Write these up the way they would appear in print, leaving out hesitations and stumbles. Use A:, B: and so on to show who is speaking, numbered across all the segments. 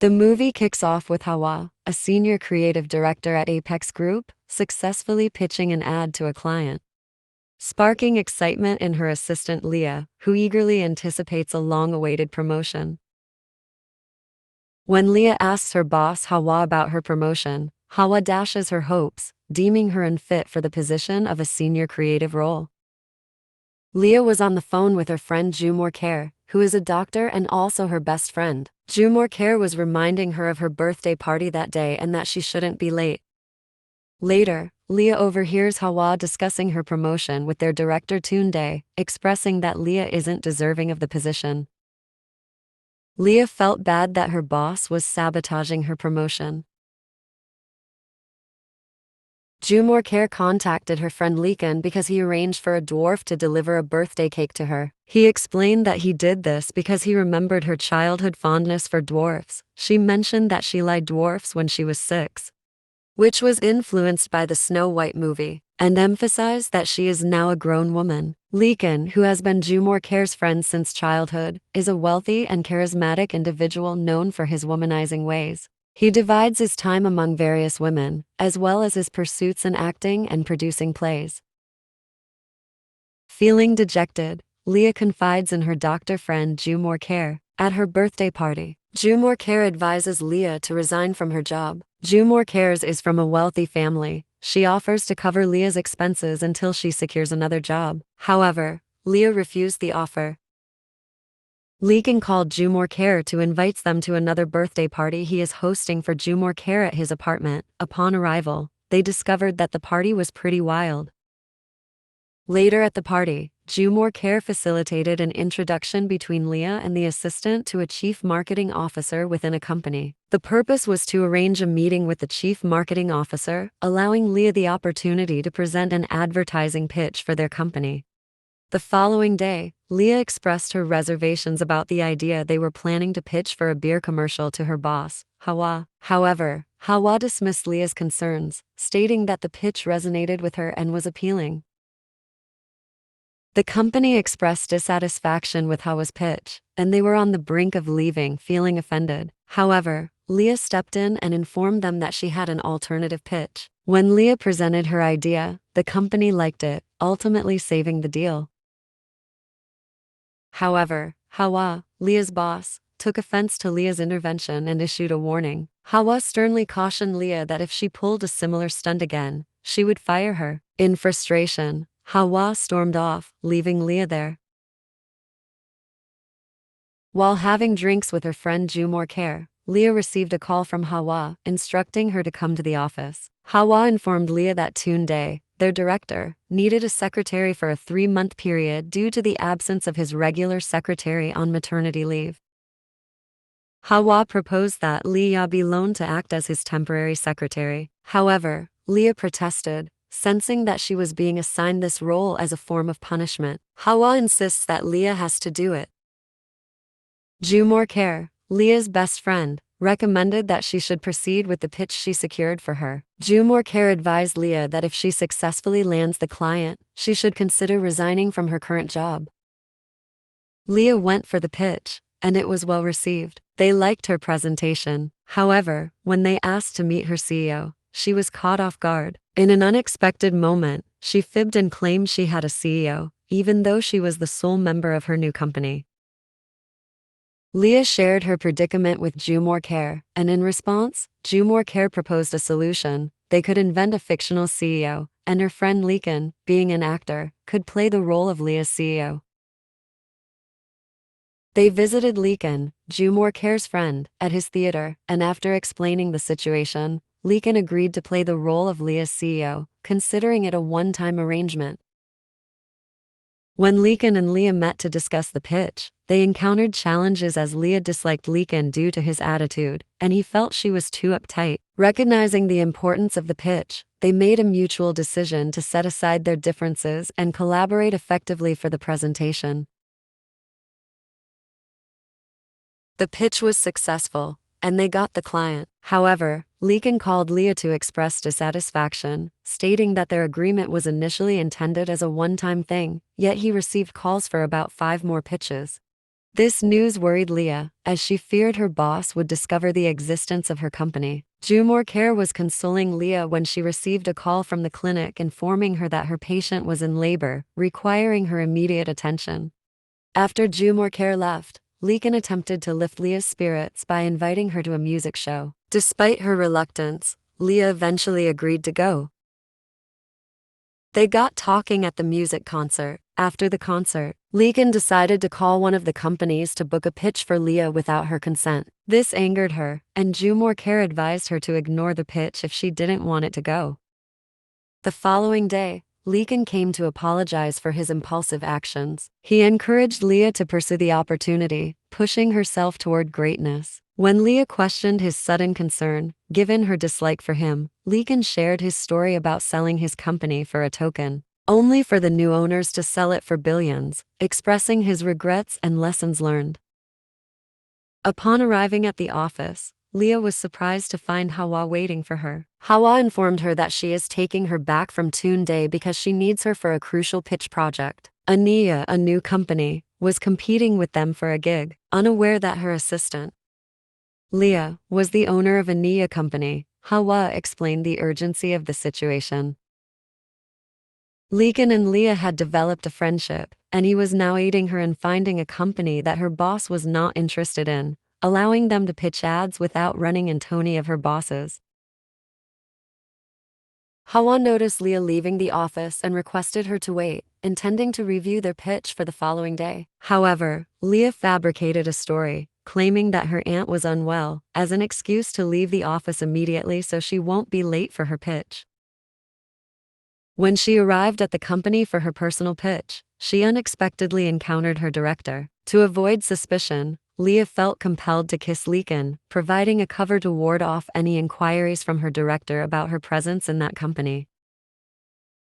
A: The movie kicks off with Hauwa, a senior creative director at Apex Group, successfully pitching an ad to a client, sparking excitement in her assistant Liah, who eagerly anticipates a long-awaited promotion. When Liah asks her boss Hauwa about her promotion, Hauwa dashes her hopes, deeming her unfit for the position of a senior creative role. Liah was on the phone with her friend Jumor, who is a doctor and also her best friend. Jumor was reminding her of her birthday party that day and that she shouldn't be late. Later, Liah overhears Hauwa discussing her promotion with their director Tunde, expressing that Liah isn't deserving of the position. Liah felt bad that her boss was sabotaging her promotion. Jumor contacted her friend Lekan because he arranged for a dwarf to deliver a birthday cake to her. He explained that he did this because he remembered her childhood fondness for dwarfs. She mentioned that she liked dwarfs when she was 6, which was influenced by the Snow White movie, and emphasized that she is now a grown woman. Lekan, who has been Jumor's friend since childhood, is a wealthy and charismatic individual known for his womanizing ways. He divides his time among various women, as well as his pursuits in acting and producing plays. Feeling dejected, Liah confides in her doctor friend Jumor at her birthday party. Jumor advises Liah to resign from her job. Jumor is from a wealthy family. She offers to cover Liah's expenses until she secures another job. However, Liah refused the offer. Lekan called Jumor to invite them to another birthday party he is hosting for Jumor at his apartment. Upon arrival, they discovered that the party was pretty wild. Later at the party, Jumor facilitated an introduction between Liah and the assistant to a chief marketing officer within a company. The purpose was to arrange a meeting with the chief marketing officer, allowing Liah the opportunity to present an advertising pitch for their company. The following day, Liah expressed her reservations about the idea they were planning to pitch for a beer commercial to her boss, Hauwa. However, Hauwa dismissed Liah's concerns, stating that the pitch resonated with her and was appealing. The company expressed dissatisfaction with Hauwa's pitch, and they were on the brink of leaving, feeling offended. However, Liah stepped in and informed them that she had an alternative pitch. When Liah presented her idea, the company liked it, ultimately saving the deal. However, Hauwa, Liah's boss, took offense to Liah's intervention and issued a warning. Hauwa sternly cautioned Liah that if she pulled a similar stunt again, she would fire her. In frustration, Hauwa stormed off, leaving Liah there. While having drinks with her friend Jumor, Liah received a call from Hauwa, instructing her to come to the office. Hauwa informed Liah that Tunde, their director, needed a secretary for a 3-month period due to the absence of his regular secretary on maternity leave. Hauwa proposed that Liah be loaned to act as his temporary secretary. However, Liah protested, sensing that she was being assigned this role as a form of punishment. Hauwa insists that Liah has to do it. Jumor, Liah's best friend, recommended that she should proceed with the pitch she secured for her. Jumor advised Liah that if she successfully lands the client, she should consider resigning from her current job. Liah went for the pitch, and it was well received. They liked her presentation. However, when they asked to meet her CEO, she was caught off guard. In an unexpected moment, she fibbed and claimed she had a CEO, even though she was the sole member of her new company. Liah shared her predicament with Jumor, and in response, Jumor proposed a solution. They could invent a fictional CEO, and her friend Lekan, being an actor, could play the role of Liah's CEO. They visited Lekan, Jumor's friend, at his theater, and after explaining the situation, Lekan agreed to play the role of Liah's CEO, considering it a one-time arrangement. When Lekan and Liah met to discuss the pitch, they encountered challenges as Liah disliked Lekan due to his attitude, and he felt she was too uptight. Recognizing the importance of the pitch, they made a mutual decision to set aside their differences and collaborate effectively for the presentation. The pitch was successful, and they got the client. However, Lekan called Liah to express dissatisfaction, stating that their agreement was initially intended as a one-time thing, yet he received calls for about 5 more pitches. This news worried Leah, as she feared her boss would discover the existence of her company. Jumor Care was consoling Leah when she received a call from the clinic informing her that her patient was in labor, requiring her immediate attention. After Jumor Care left, Lekan attempted to lift Leah's spirits by inviting her to a music show. Despite her reluctance, Leah eventually agreed to go. They got talking at the music concert. After the concert, Lekan decided to call one of the companies to book a pitch for Leah without her consent. This angered her, and Jumor Care advised her to ignore the pitch if she didn't want it to go. The following day, Lekan came to apologize for his impulsive actions. He encouraged Leah to pursue the opportunity, pushing herself toward greatness. When Leah questioned his sudden concern, given her dislike for him, Lekan shared his story about selling his company for a token, only for the new owners to sell it for billions, expressing his regrets and lessons learned. Upon arriving at the office, Leah was surprised to find Hauwa waiting for her. Hauwa informed her that she is taking her back from Day because she needs her for a crucial pitch project. Ania, a new company, was competing with them for a gig, unaware that her assistant, Leah, was the owner of Ania company. Hauwa explained the urgency of the situation. Lekan and Leah had developed a friendship, and he was now aiding her in finding a company that her boss was not interested in, allowing them to pitch ads without running into any of her bosses. Hauwa noticed Leah leaving the office and requested her to wait, intending to review their pitch for the following day. However, Leah fabricated a story, claiming that her aunt was unwell, as an excuse to leave the office immediately so she won't be late for her pitch. When she arrived at the company for her personal pitch, she unexpectedly encountered her director. To avoid suspicion, Leah felt compelled to kiss Lekan, providing a cover to ward off any inquiries from her director about her presence in that company.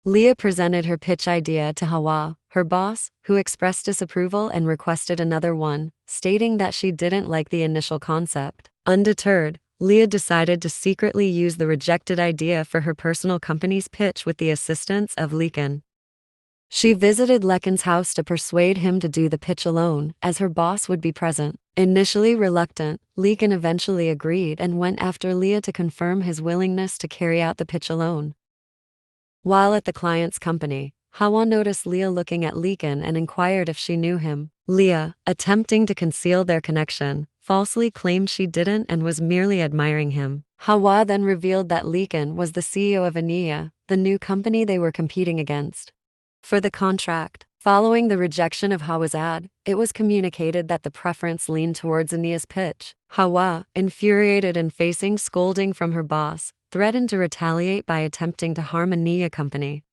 A: Leah presented her pitch idea to Hauwa, her boss, who expressed disapproval and requested another one, stating that she didn't like the initial concept. Undeterred, Leah decided to secretly use the rejected idea for her personal company's pitch with the assistance of Lekan. She visited Lekan's house to persuade him to do the pitch alone, as her boss would be present. Initially reluctant, Lekan eventually agreed and went after Leah to confirm his willingness to carry out the pitch alone. While at the client's company, Hauwa noticed Leah looking at Lekan and inquired if she knew him. Leah, attempting to conceal their connection, falsely claimed she didn't and was merely admiring him. Hauwa then revealed that Lekan was the CEO of Ania, the new company they were competing against. For the contract, following the rejection of Hauwa's ad, it was communicated that the preference leaned towards Ania's pitch. Hauwa, infuriated and facing scolding from her boss, threatened to retaliate by attempting to harm Ania company.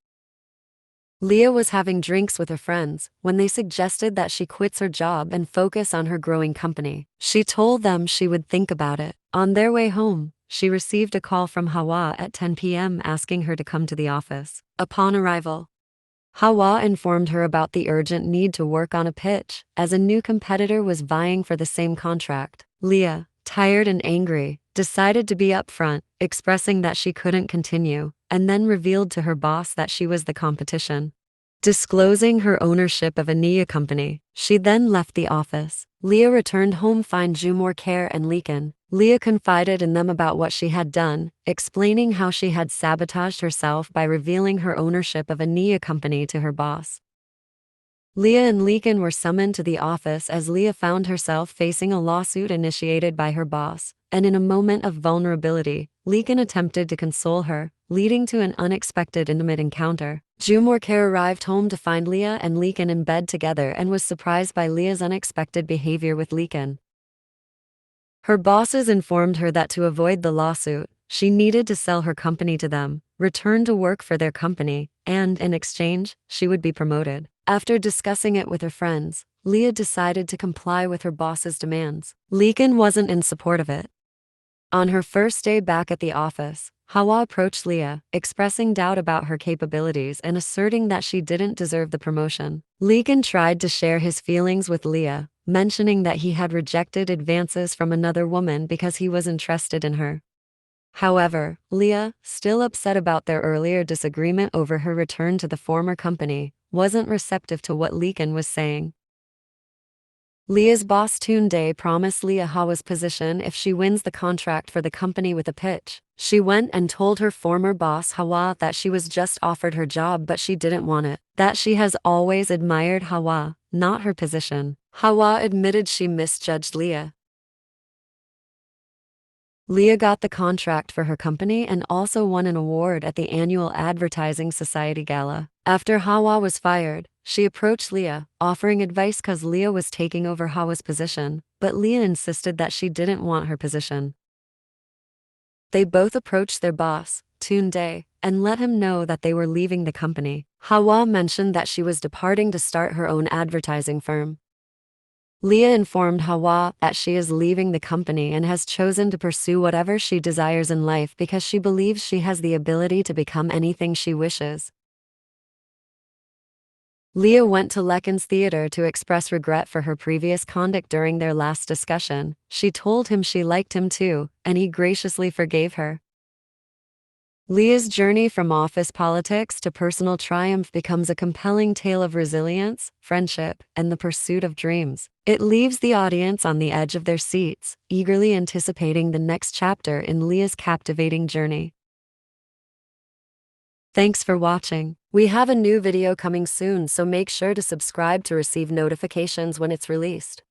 A: Leah was having drinks with her friends when they suggested that she quits her job and focus on her growing company. She told them she would think about it. On their way home, she received a call from Hauwa at 10 p.m. asking her to come to the office. Upon arrival, Hauwa informed her about the urgent need to work on a pitch, as a new competitor was vying for the same contract. Leah, tired and angry, decided to be upfront, expressing that she couldn't continue, and then revealed to her boss that she was the competition. Disclosing her ownership of Ania company, she then left the office. Leah returned home find Jumor Care and Lekan. Leah confided in them about what she had done, explaining how she had sabotaged herself by revealing her ownership of Ania company to her boss. Leah and Lekan were summoned to the office as Leah found herself facing a lawsuit initiated by her boss, and in a moment of vulnerability, Lekan attempted to console her, leading to an unexpected intimate encounter. Jumor Care arrived home to find Leah and Lekan in bed together and was surprised by Leah's unexpected behavior with Lekan. Her bosses informed her that to avoid the lawsuit, she needed to sell her company to them, return to work for their company, and, in exchange, she would be promoted. After discussing it with her friends, Leah decided to comply with her boss's demands. Lekan wasn't in support of it. On her first day back at the office, Hauwa approached Leah, expressing doubt about her capabilities and asserting that she didn't deserve the promotion. Lekan tried to share his feelings with Leah, mentioning that he had rejected advances from another woman because he was interested in her. However, Leah, still upset about their earlier disagreement over her return to the former company, wasn't receptive to what Lekan was saying. Liah's boss Tunde promised Liah Hauwa's position if she wins the contract for the company with a pitch. She went and told her former boss Hauwa that she was just offered her job but she didn't want it, that she has always admired Hauwa, not her position. Hauwa admitted she misjudged Liah. Liah got the contract for her company and also won an award at the annual Advertising Society Gala. After Hauwa was fired, she approached Liah, offering advice cause Liah was taking over Hauwa's position, but Liah insisted that she didn't want her position. They both approached their boss, Tunde, and let him know that they were leaving the company. Hauwa mentioned that she was departing to start her own advertising firm. Liah informed Hauwa that she is leaving the company and has chosen to pursue whatever she desires in life because she believes she has the ability to become anything she wishes. Liah went to Lekan's theater to express regret for her previous conduct during their last discussion. She told him she liked him too, and he graciously forgave her. Liah's journey from office politics to personal triumph becomes a compelling tale of resilience, friendship, and the pursuit of dreams. It leaves the audience on the edge of their seats, eagerly anticipating the next chapter in Liah's captivating journey. Thanks for watching. We have a new video coming soon, so make sure to subscribe to receive notifications when it's released.